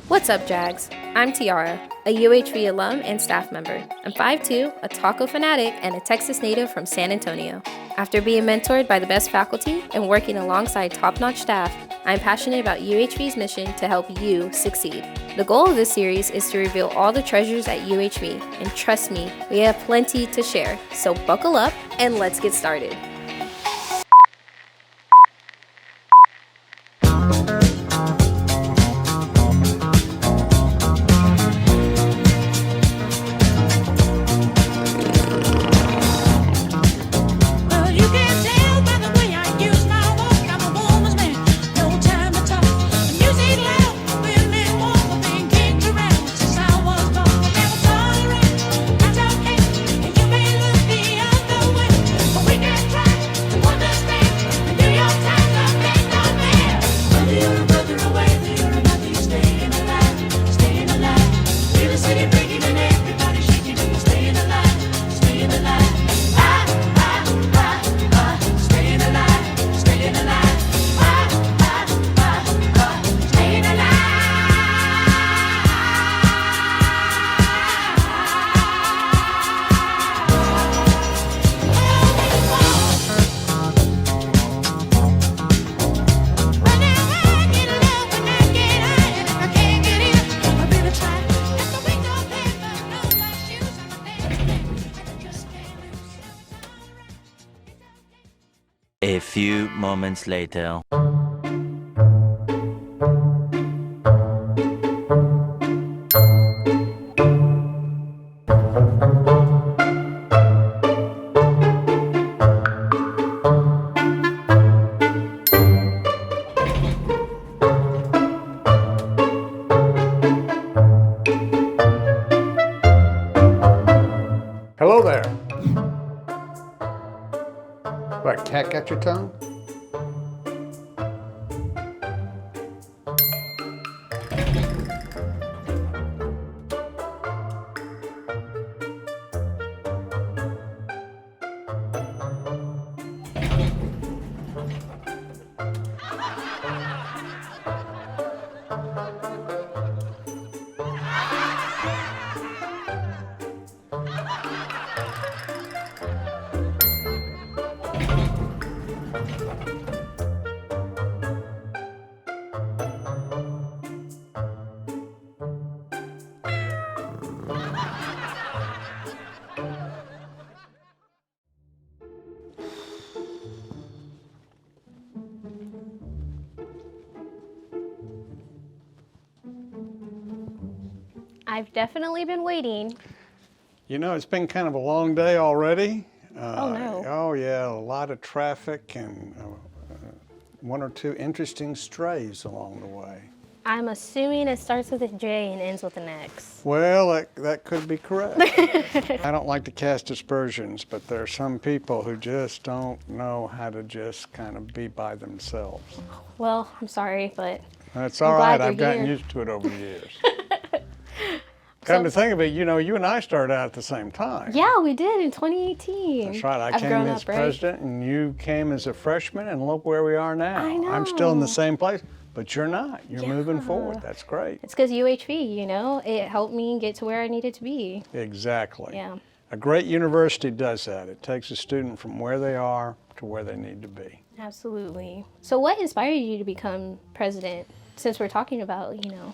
What's up, Jags? I'm Tiara, a UHV alum and staff member. I'm 5'2", a taco fanatic, and a Texas native from San Antonio. After being mentored by the best faculty and working alongside top-notch staff, I'm passionate about UHV's mission to help you succeed. The goal of this series is to reveal all the treasures at UHV, and trust me, we have plenty to share. So buckle up and let's get started. A few moments later. Hello there. What, cat got your tongue? I've definitely been waiting. You know, it's been kind of a long day already. Oh, no. Oh, yeah, a lot of traffic and one or two interesting strays along the way. I'm assuming it starts with a J and ends with an X. Well, that could be correct. I don't like to cast aspersions, but there are some people who just don't know how to just kind of be by themselves. Well, I'm sorry, but That's all glad right. I've you're gotten here. used to it over the years. Come to think of it, you know, you and I started out at the same time. yeah, we did in 2018. That's right. I I've came grown as up, right? president, and you came as a freshman, and look where we are now. I know. I'm still in the same place, but you're not. You're moving Yeah. forward. That's great. It's because UHV, you know, it helped me get to where I needed to be. Exactly. Yeah. A great university does that. It takes a student from where they are to where they need to be. Absolutely. So what inspired you to become president, since we're talking about, you know?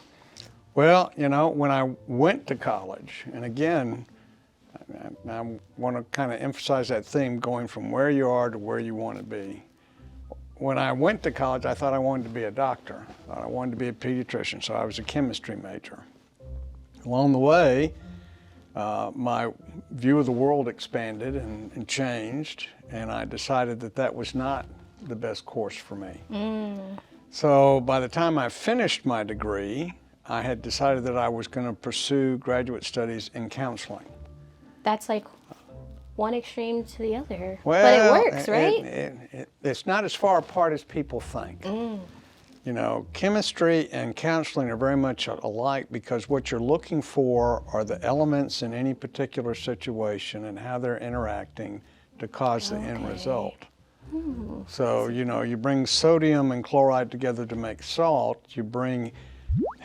Well, you know, when I went to college, and again, I want to kind of emphasize that theme, going from where you are to where you want to be. When I went to college, I thought I wanted to be a doctor. I thought I wanted to be a pediatrician, so I was a chemistry major. Along the way, my view of the world expanded and changed, and I decided that that was not the best course for me. So by the time I finished my degree, I had decided that I was going to pursue graduate studies in counseling. That's like one extreme to the other. Well, but it works, right? It's not as far apart as people think. You know, chemistry and counseling are very much alike because what you're looking for are the elements in any particular situation and how they're interacting to cause the end result. So, you know, you bring sodium and chloride together to make salt. You bring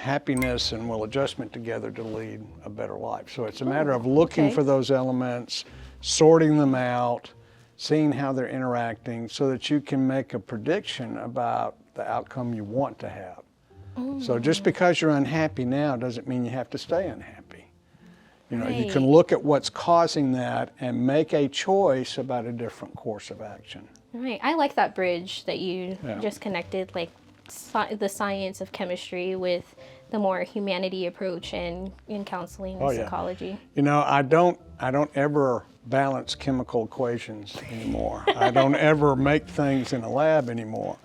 happiness and will adjustment together to lead a better life. So it's a matter of looking for those elements, sorting them out, seeing how they're interacting so that you can make a prediction about the outcome you want to have. So just because you're unhappy now doesn't mean you have to stay unhappy. You know, you can look at what's causing that and make a choice about a different course of action. Right. I like that bridge that you just connected, like the science of chemistry with the more humanity approach in counseling and psychology. You know, I don't ever balance chemical equations anymore. I don't ever make things in a lab anymore.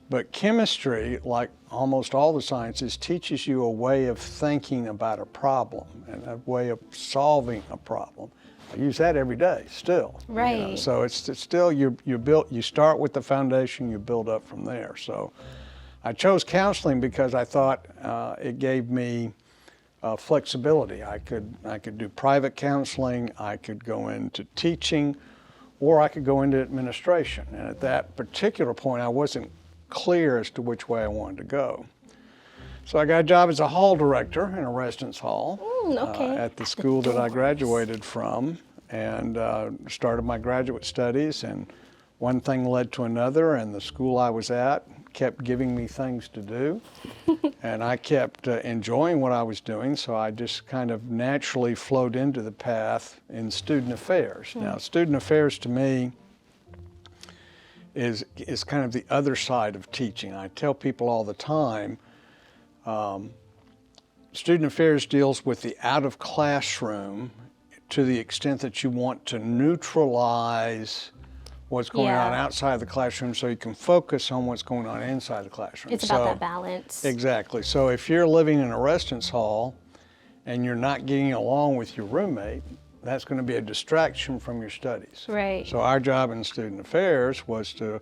But chemistry, like almost all the sciences, teaches you a way of thinking about a problem and a way of solving a problem. I use that every day still. Right. You know? So it's still, you start with the foundation, you build up from there. So I chose counseling because I thought it gave me flexibility. I could do private counseling, I could go into teaching, or I could go into administration. And at that particular point, I wasn't clear as to which way I wanted to go. So I got a job as a hall director in a residence hall at the school that I graduated from, and started my graduate studies, and one thing led to another, and the school I was at kept giving me things to do, and I kept enjoying what I was doing, so I just kind of naturally flowed into the path in student affairs. Now, student affairs to me is kind of the other side of teaching. I tell people all the time, student affairs deals with the out of classroom to the extent that you want to neutralize what's going on outside the classroom so you can focus on what's going on inside the classroom. It's about that balance. Exactly. So if you're living in a residence hall and you're not getting along with your roommate, that's going to be a distraction from your studies. Right. So our job in student affairs was to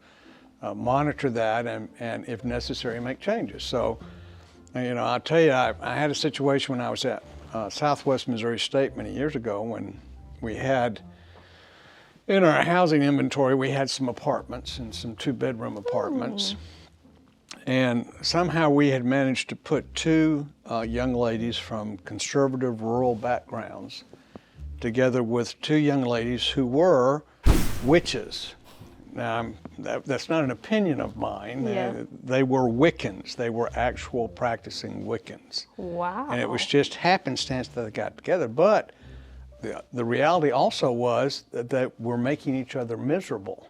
monitor that and if necessary, make changes. So, you know, I'll tell you, I had a situation when I was at Southwest Missouri State many years ago when we had, in our housing inventory, we had some apartments and some 2-bedroom apartments. And somehow we had managed to put 2 young ladies from conservative rural backgrounds together with 2 young ladies who were witches. Now, that's not an opinion of mine. They were Wiccans. They were actual practicing Wiccans. Wow. And it was just happenstance that they got together. But the reality also was that we're making each other miserable.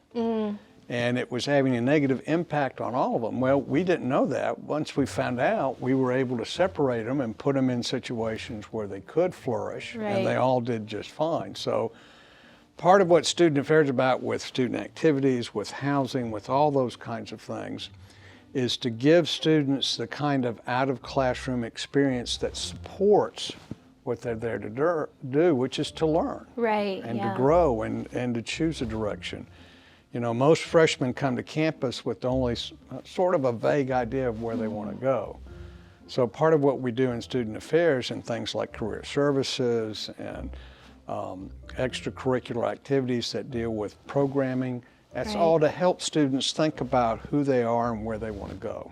And it was having a negative impact on all of them. Well, we didn't know that. Once we found out, we were able to separate them and put them in situations where they could flourish, and they all did just fine. So part of what student affairs is about with student activities, with housing, with all those kinds of things, is to give students the kind of out-of-classroom experience that supports what they're there to do, which is to learn. And to grow and to choose a direction. You know, most freshmen come to campus with only sort of a vague idea of where they want to go. So part of what we do in student affairs and things like career services and extracurricular activities that deal with programming, that's all to help students think about who they are and where they want to go.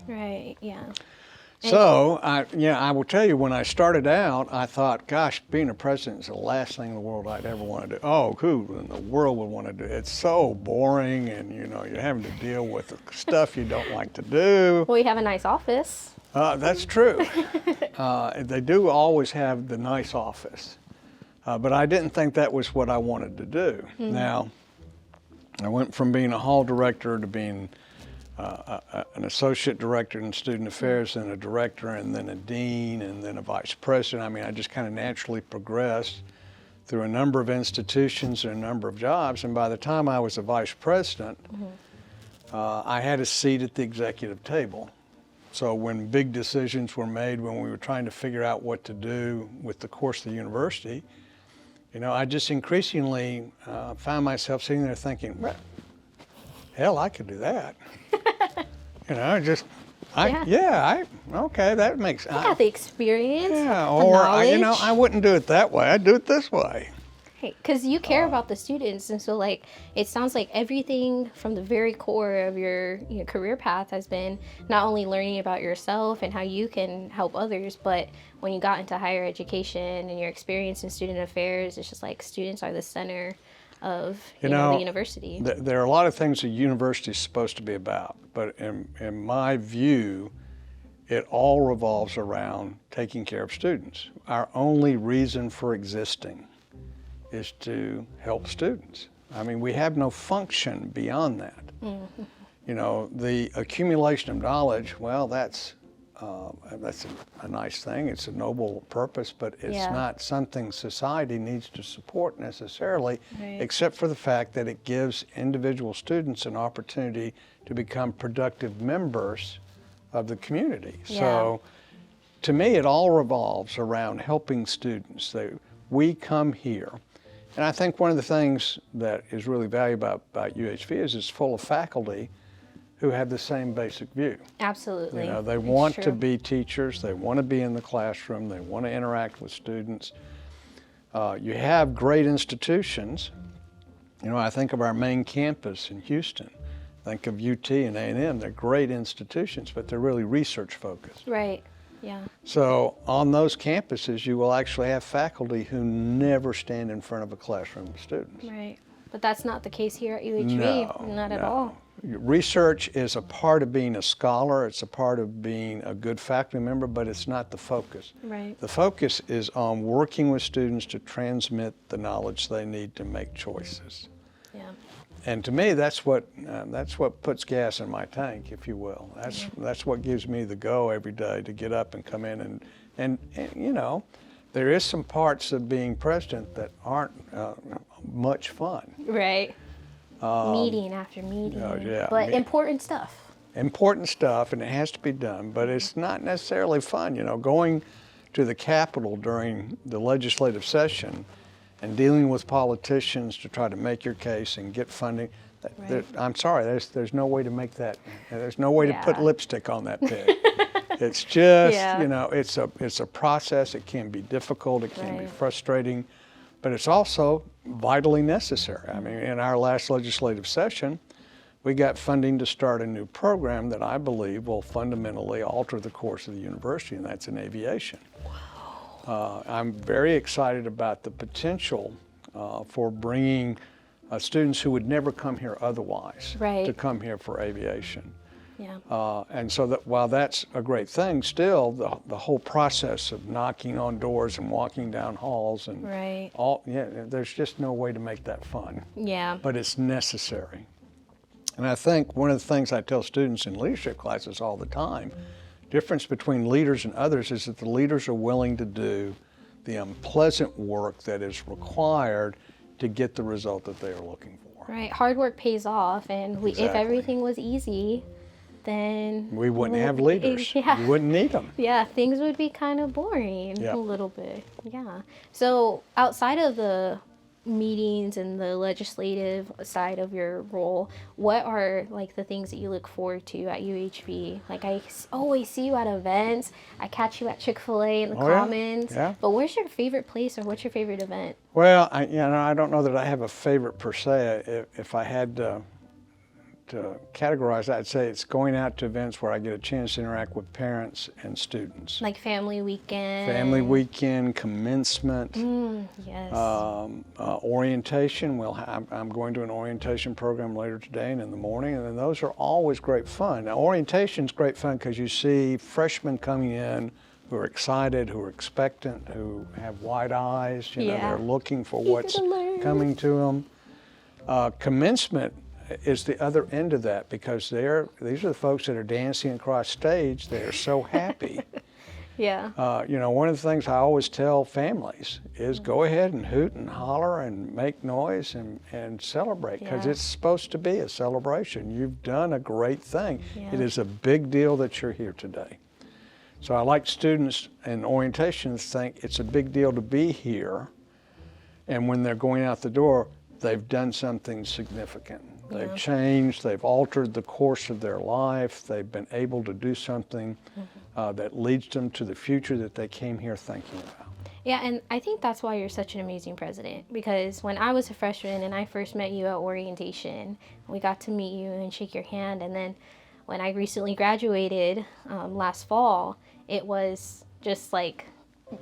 So, I will tell you, when I started out, I thought, gosh, being a president is the last thing in the world I'd ever want to do. Oh, who in the world would want to do it? It's so boring, and, you know, you're having to deal with the stuff you don't like to do. Well, you have a nice office. That's true. They do always have the nice office. But I didn't think that was what I wanted to do. Now, I went from being a hall director to being an associate director in student affairs, and a director, and then a dean, and then a vice president. I mean, I just kind of naturally progressed through a number of institutions and a number of jobs. And by the time I was a vice president, I had a seat at the executive table. So when big decisions were made, when we were trying to figure out what to do with the course of the university, you know, I just increasingly found myself sitting there thinking, well, hell, I could do that. You know, just, okay, that makes sense. I have the experience, Yeah, the or, knowledge. you know, I wouldn't do it that way. I'd do it this way. Because you care about the students, and so like it sounds like everything from the very core of your career path has been not only learning about yourself and how you can help others, but when you got into higher education and your experience in student affairs, it's just like students are the center of the university. There are a lot of things a university is supposed to be about, but in my view, it all revolves around taking care of students. Our only reason for existing is to help students. I mean, we have no function beyond that. Mm-hmm. You know, the accumulation of knowledge, well, that's a nice thing. It's a noble purpose, but it's not something society needs to support necessarily, except for the fact that it gives individual students an opportunity to become productive members of the community. Yeah. So to me, it all revolves around helping students. We come here. And I think one of the things that is really valuable about UHV is it's full of faculty who have the same basic view. Absolutely. You know, they want to be teachers, they want to be in the classroom, they want to interact with students. You have great institutions. You know, I think of our main campus in Houston. Think of UT and A&M. They're great institutions, but they're really research focused. Right. Yeah. So on those campuses, you will actually have faculty who never stand in front of a classroom of students. Right. But that's not the case here at UHV. Not at all. Research is a part of being a scholar. It's a part of being a good faculty member, but it's not the focus. Right. The focus is on working with students to transmit the knowledge they need to make choices. Yeah. And to me, that's what puts gas in my tank, if you will. That's what gives me the go every day to get up and come in and you know, there is some parts of being president that aren't much fun. Right. Meeting after meeting. But important stuff. Important stuff, and it has to be done, but it's not necessarily fun. You know, going to the Capitol during the legislative session and dealing with politicians to try to make your case and get funding. I'm sorry, there's no way to make that. There's no way to put lipstick on that pig. It's just, you know, it's a process. It can be difficult. It can be frustrating, but it's also vitally necessary. I mean, in our last legislative session, we got funding to start a new program that I believe will fundamentally alter the course of the university, and that's in aviation. I'm very excited about the potential for bringing students who would never come here otherwise to come here for aviation. Yeah. And so that while that's a great thing, still the whole process of knocking on doors and walking down halls and there's just no way to make that fun. Yeah. But it's necessary. And I think one of the things I tell students in leadership classes all the time, difference between leaders and others is that the leaders are willing to do the unpleasant work that is required to get the result that they are looking for. Right. Hard work pays off, and if everything was easy, then we wouldn't have leaders. We wouldn't need them. Yeah, things would be kind of boring a little bit. Yeah. So outside of the meetings and the legislative side of your role, what are like the things that you look forward to at UHV? Like I always see you at events. I catch you at Chick-fil-A in the Commons. Yeah. But where's your favorite place, or what's your favorite event? Well, I don't know that I have a favorite per se. If I had to categorize that, I'd say it's going out to events where I get a chance to interact with parents and students. Like family weekend. Family weekend, commencement. Yes. Orientation. I'm going to an orientation program later today and in the morning, and those are always great fun. Now, orientation's great fun because you see freshmen coming in who are excited, who are expectant, who have wide eyes. You know, they're looking for what's coming to them. Commencement is the other end of that, because these are the folks that are dancing across stage. They're so happy. Yeah. You know, one of the things I always tell families is go ahead and hoot and holler and make noise and celebrate, because it's supposed to be a celebration. You've done a great thing. It is a big deal that you're here today. So I like students in orientation to think it's a big deal to be here, and when they're going out the door, they've done something significant. They've changed, they've altered the course of their life, they've been able to do something that leads them to the future that they came here thinking about. Yeah, and I think that's why you're such an amazing president. Because when I was a freshman and I first met you at orientation, we got to meet you and shake your hand. And then when I recently graduated last fall, it was just like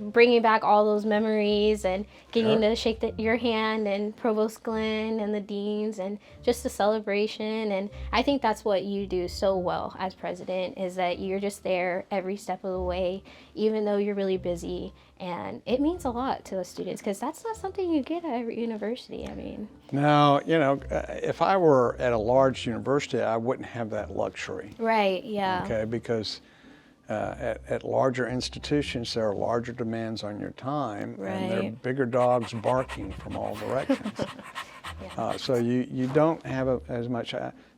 bringing back all those memories and getting Sure. to shake your hand and Provost Glenn and the deans and just the celebration. And I think that's what you do so well as president, is that you're just there every step of the way, even though you're really busy. And it means a lot to the students, because that's not something you get at every university. I mean, Now, if I were at a large university, I wouldn't have that luxury. right, yeah. Okay, because at larger institutions, there are larger demands on your time, and there are Right. bigger dogs barking from all directions. So you don't have as much.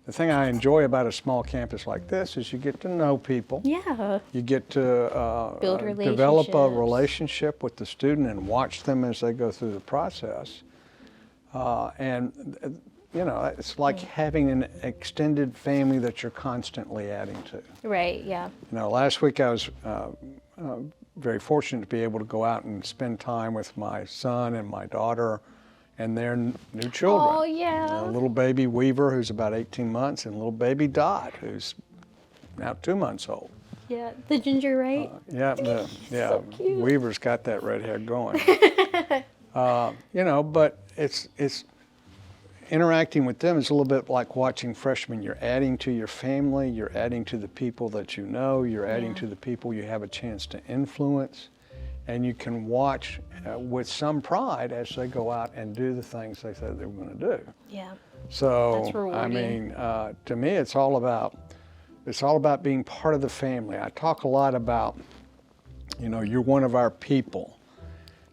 The thing I enjoy about a small campus like this is you get to know people. Yeah. You get to Build develop a relationships. relationship with the student and watch them as they go through the process. It's like having an extended family that you're constantly adding to. Right, yeah. Last week I was very fortunate to be able to go out and spend time with my son and my daughter and their new children. Oh, yeah. Little baby Weaver, who's about 18 months, and little baby Dot, who's now 2 months old. Yeah, the ginger, right? Yeah, cute. Weaver's got that red hair going. But it's interacting with them is a little bit like watching freshmen. You're adding to your family, you're adding to the people that you know, you're adding to the people you have a chance to influence, and you can watch with some pride as they go out and do the things they said they were going to do. Yeah. So, That's rewarding. to me, it's all about being part of the family. I talk a lot about, you're one of our people.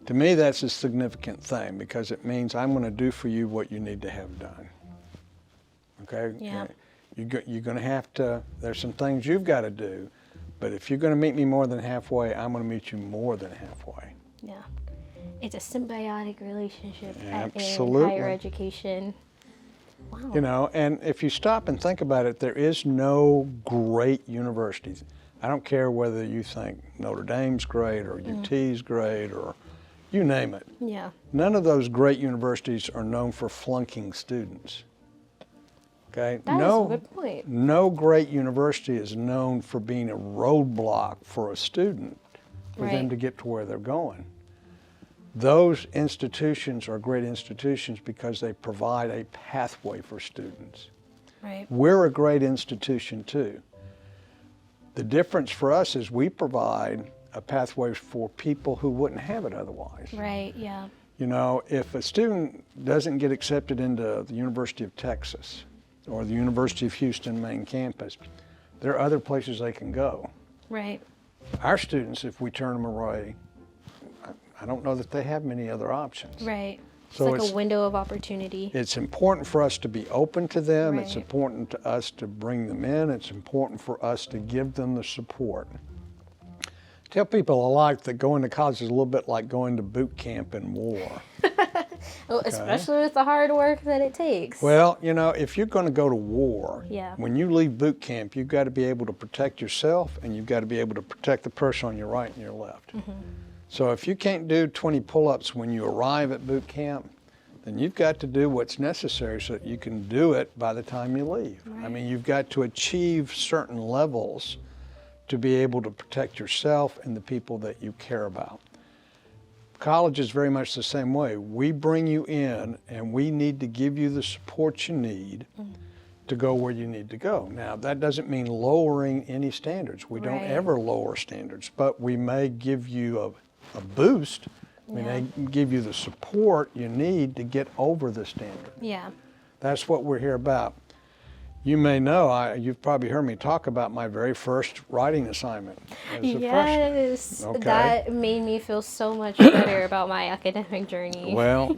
To me, that's a significant thing, because it means I'm going to do for you what you need to have done. Okay? Yeah. You're going to have to, there's some things you've got to do, but if you're going to meet me more than halfway, I'm going to meet you more than halfway. Yeah. It's a symbiotic relationship in Absolutely. higher education. Wow. And if you stop and think about it, there is no great universities. I don't care whether you think Notre Dame's great or UT's great or you name it. Yeah. None of those great universities are known for flunking students. Okay? That is a good point. No great university is known for being a roadblock for a student for them Right. to get to where they're going. Those institutions are great institutions because they provide a pathway for students. Right. We're a great institution too. The difference for us is we provide a pathway for people who wouldn't have it otherwise. Right, yeah. If a student doesn't get accepted into the University of Texas or the University of Houston main campus, there are other places they can go. Right. Our students, if we turn them away, I don't know that they have many other options. Right. So It's like a window of opportunity. It's important for us to be open to them. It's Right. important to us to bring them in. It's important for us to give them the support. Tell people alike that going to college is a little bit like going to boot camp in war. Well, especially with the hard work that it takes. Well, if you're going to go to war, Yeah. when you leave boot camp, you've got to be able to protect yourself, and you've got to be able to protect the person on your right and your left. So if you can't do 20 pull-ups when you arrive at boot camp, then you've got to do what's necessary so that you can do it by the time you leave. I mean, you've got to achieve certain levels to be able to protect yourself and the people that you care about. College is very much the same way. We bring you in, and we need to give you the support you need to go where you need to go. Now, that doesn't mean lowering any standards. We don't Right. ever lower standards, but we may give you a boost. We may give you the support you need to get over the standard. Yeah. That's what we're here about. You may know, you've probably heard me talk about my very first writing assignment as a freshman. Yes. Okay. That made me feel so much better about my academic journey. Well,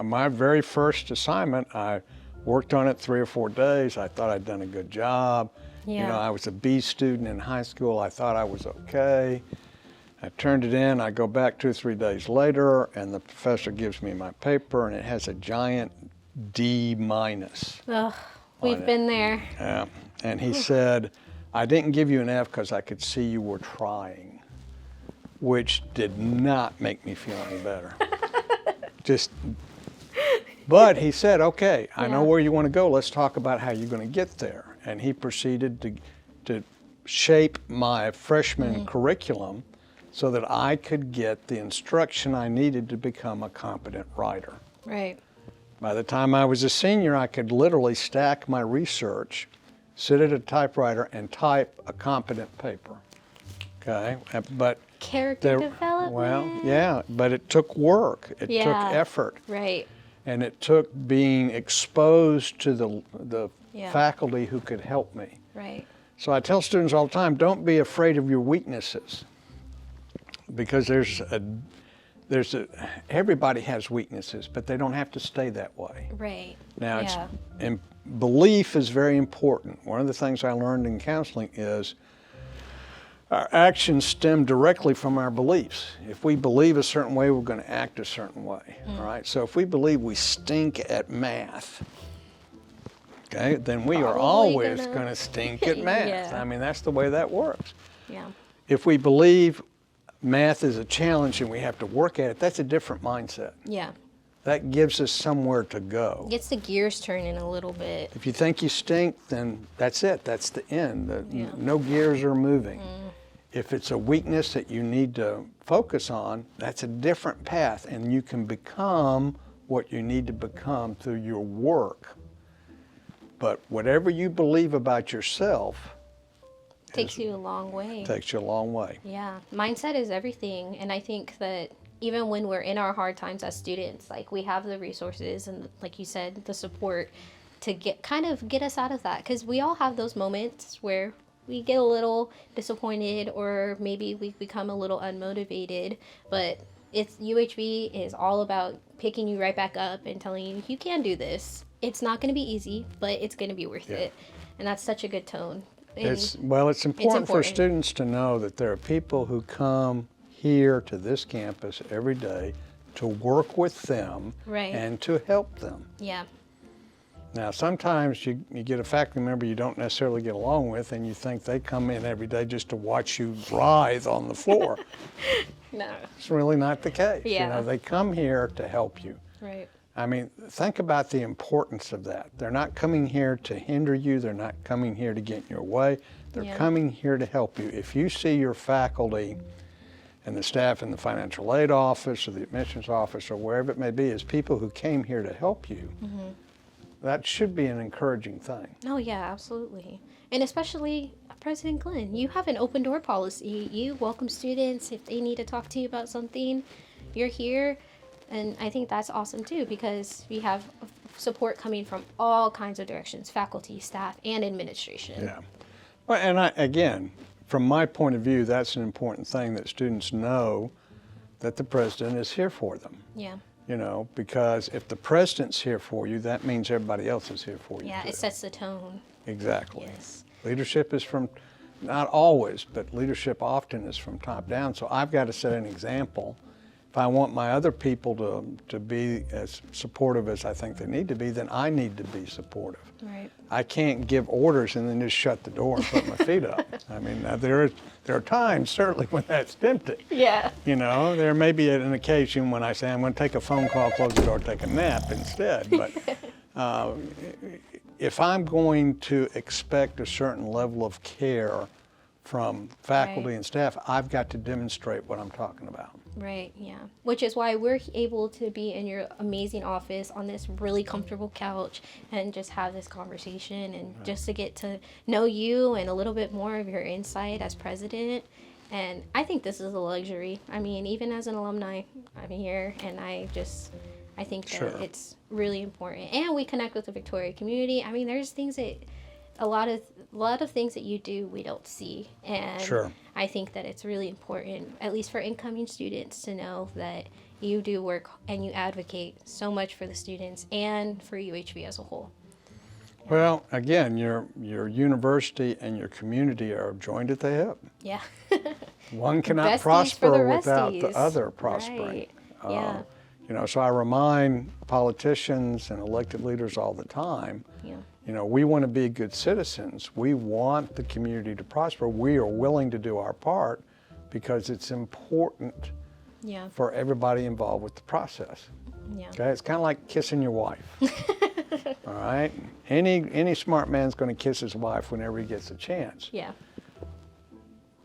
my very first assignment, I worked on it 3 or 4 days. I thought I'd done a good job. Yeah. I was a B student in high school. I thought I was okay. I turned it in. I go back 2 or 3 days later, and the professor gives me my paper, and it has a giant D minus. Ugh, we've been there. Yeah. And he said, I didn't give you an F because I could see you were trying. which did not make me feel any better. Just, but he said, okay, I know where you want to go. Let's talk about how you're going to get there. And he proceeded to shape my freshman curriculum so that I could get the instruction I needed to become a competent writer. Right. By the time I was a senior, I could literally stack my research, sit at a typewriter, and type a competent paper. Okay, but Character development. Well, yeah, but it took work. It took effort. Right. And it took being exposed to the faculty who could help me. Right. So I tell students all the time, don't be afraid of your weaknesses, because everybody has weaknesses, but they don't have to stay that way. Right. Now, and belief is very important. One of the things I learned in counseling is our actions stem directly from our beliefs. If we believe a certain way, we're going to act a certain way. All right. So if we believe we stink at math, okay, then we are always going to stink at math. I mean, that's the way that works. Yeah. If we believe math is a challenge and we have to work at it, that's a different mindset. Yeah. That gives us somewhere to go. Gets the gears turning a little bit. If you think you stink, then that's it. That's the end. No gears are moving. If it's a weakness that you need to focus on, that's a different path, and you can become what you need to become through your work. But whatever you believe about yourself takes you a long way. Takes you a long way. Yeah. Mindset is everything. And I think that even when we're in our hard times as students, like, we have the resources and, like you said, the support to get us out of that. Because we all have those moments where we get a little disappointed, or maybe we become a little unmotivated, but UHV is all about picking you right back up and telling you, you can do this. It's not going to be easy, but it's going to be worth it. And that's such a good tone. It's important for students to know that there are people who come here to this campus every day to work with them and to help them. Yeah. Now, sometimes you get a faculty member you don't necessarily get along with, and you think they come in every day just to watch you writhe on the floor. No. It's really not the case. Yeah. You know, they come here to help you. Right. I mean, think about the importance of that. They're not coming here to hinder you. They're not coming here to get in your way. They're coming here to help you. If you see your faculty and the staff in the financial aid office or the admissions office or wherever it may be as people who came here to help you, that should be an encouraging thing. Oh, yeah, absolutely. And especially President Glenn, you have an open door policy. You welcome students if they need to talk to you about something. You're here. And I think that's awesome too, because we have support coming from all kinds of directions, faculty, staff, and administration. Yeah. Well, and again, from my point of view, that's an important thing, that students know that the president is here for them. Yeah. You know, because if the president's here for you, that means everybody else is here for you. Yeah, too. it sets the tone. Exactly. Yes. Leadership is from, not always, but leadership often is from top down. So I've got to set an example. If I want my other people to be as supportive as I think they need to be, then I need to be supportive. Right. I can't give orders and then just shut the door and put my feet up. I mean, there are times, certainly, when that's tempting. Yeah. You know, there may be an occasion when I say, I'm going to take a phone call, close the door, take a nap instead. But if I'm going to expect a certain level of care from faculty and staff, I've got to demonstrate what I'm talking about. Right, yeah. Which is why we're able to be in your amazing office on this really comfortable couch and just have this conversation and just to get to know you and a little bit more of your insight as president. And I think this is a luxury. I mean, even as an alumni, I'm here and I think that it's really important. And we connect with the Victoria community. I mean, there's things that a lot of things that you do we don't see, and I think that it's really important, at least for incoming students, to know that you do work and you advocate so much for the students and for UHV as a whole. Well, again, your university and your community are joined at the hip. Yeah. One cannot Besties prosper without the other prospering. Right. Yeah. You know, so I remind politicians and elected leaders all the time, you know, we want to be good citizens. We want the community to prosper. We are willing to do our part, because it's important Yeah. for everybody involved with the process. Yeah. Okay, it's kind of like kissing your wife. All right, any smart man's going to kiss his wife whenever he gets a chance. Yeah.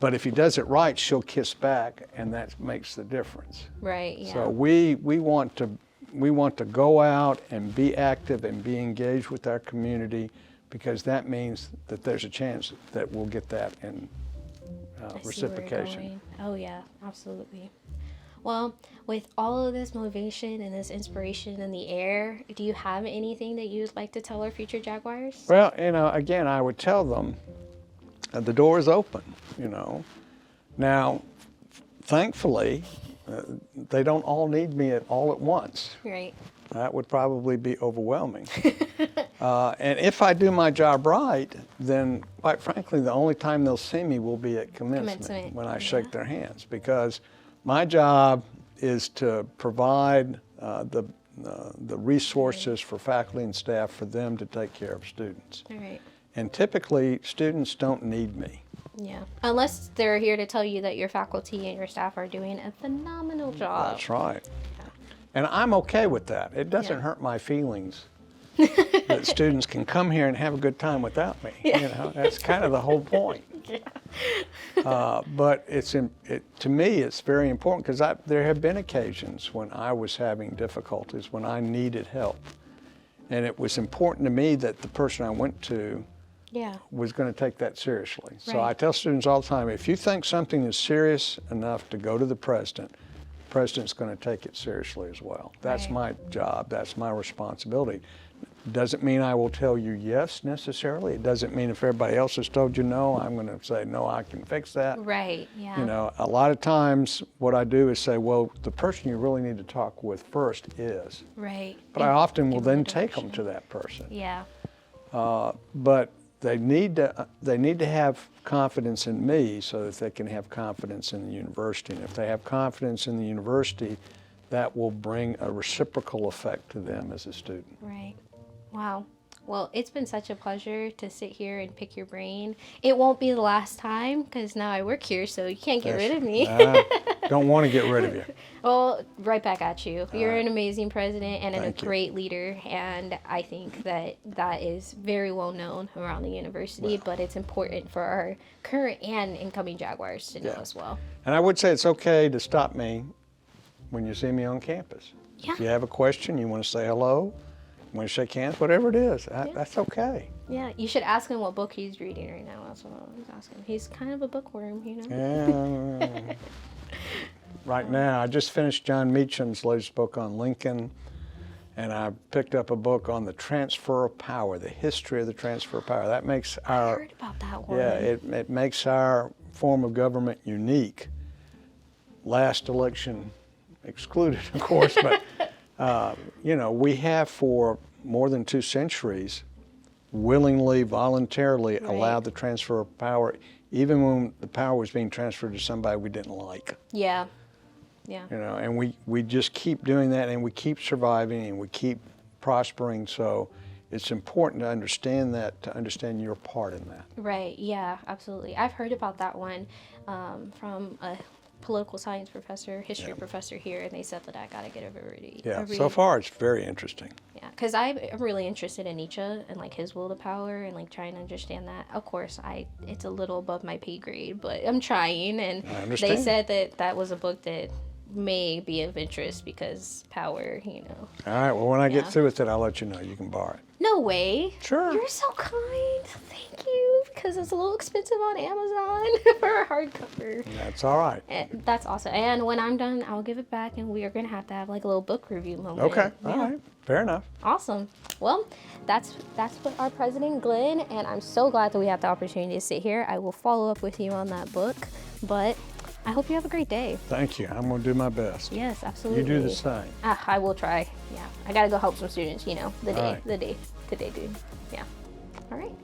But if he does it right, she'll kiss back, and that makes the difference. Right. Yeah. So we want to go out and be active and be engaged with our community, because that means that there's a chance that we'll get that in I see where you're reciprocation. going. Oh yeah, absolutely. Well, with all of this motivation and this inspiration in the air, do you have anything that you'd like to tell our future Jaguars? Well, again, I would tell them the door is open. Now, thankfully, they don't all need me all at once. Right. That would probably be overwhelming. And if I do my job right, then quite frankly, the only time they'll see me will be at commencement when I shake their hands, because my job is to provide the resources for faculty and staff for them to take care of students. All right. And typically, students don't need me. Yeah. Unless they're here to tell you that your faculty and your staff are doing a phenomenal job. That's right. And I'm okay with that. It doesn't hurt my feelings that students can come here and have a good time without me. That's kind of the whole point. But to me, it's very important, because there have been occasions when I was having difficulties, when I needed help. And it was important to me that the person I went to was going to take that seriously. So I tell students all the time, if you think something is serious enough to go to the president's going to take it seriously as well. That's my job. That's my responsibility. Doesn't mean I will tell you yes necessarily. It doesn't mean if everybody else has told you no, I'm going to say, no, I can fix that. Right, yeah. A lot of times what I do is say, well, the person you really need to talk with first is. Right. But I often will then take them to that person. Yeah. But they need to have confidence in me so that they can have confidence in the university. And if they have confidence in the university, that will bring a reciprocal effect to them as a student. Right. Wow. Well, it's been such a pleasure to sit here and pick your brain. It won't be the last time, because now I work here, so you can't get rid of me. Don't want to get rid of you. Well, right back at you. You're an amazing president and a great leader, and I think that is very well known around the university, but it's important for our current and incoming Jaguars to know as well. And I would say it's okay to stop me when you see me on campus. Yeah. If you have a question, you want to say hello, you want to shake hands, whatever it is, that's okay. Yeah, you should ask him what book he's reading right now. That's what I was asking. He's kind of a bookworm, Yeah. Right now, I just finished John Meacham's latest book on Lincoln, and I picked up a book on the transfer of power, the history of the transfer of power. That makes I our heard about that one. it makes our form of government unique. Last election excluded, of course, but we have for more than 2 centuries willingly, voluntarily allowed the transfer of power, even when the power was being transferred to somebody we didn't like. Yeah. Yeah. And we just keep doing that, and we keep surviving, and we keep prospering. So it's important to understand that, to understand your part in that. Right. Yeah, absolutely. I've heard about that one from a political science professor, history professor here, and they said that I got to get a read. Yeah, so far it's very interesting. Yeah, because I'm really interested in Nietzsche and like his will to power and like trying to understand that. Of course, it's a little above my pay grade, but I'm trying. And I understand. they said that was a book that may be of interest because power, All right, well, when I get through with it, I'll let you know. You can borrow it. No way. Sure. You're so kind. Thank you. Because it's a little expensive on Amazon for a hardcover. That's all right. And that's awesome. And when I'm done, I'll give it back, and we are going to have like a little book review moment. Okay. All right. Fair enough. Awesome. Well, that's what our president, Glenn, and I'm so glad that we had the opportunity to sit here. I will follow up with you on that book, but I hope you have a great day. Thank you. I'm going to do my best. Yes, absolutely. You do the same. I will try. Yeah. I got to go help some students, the day, All right. the day, dude. Yeah. All right.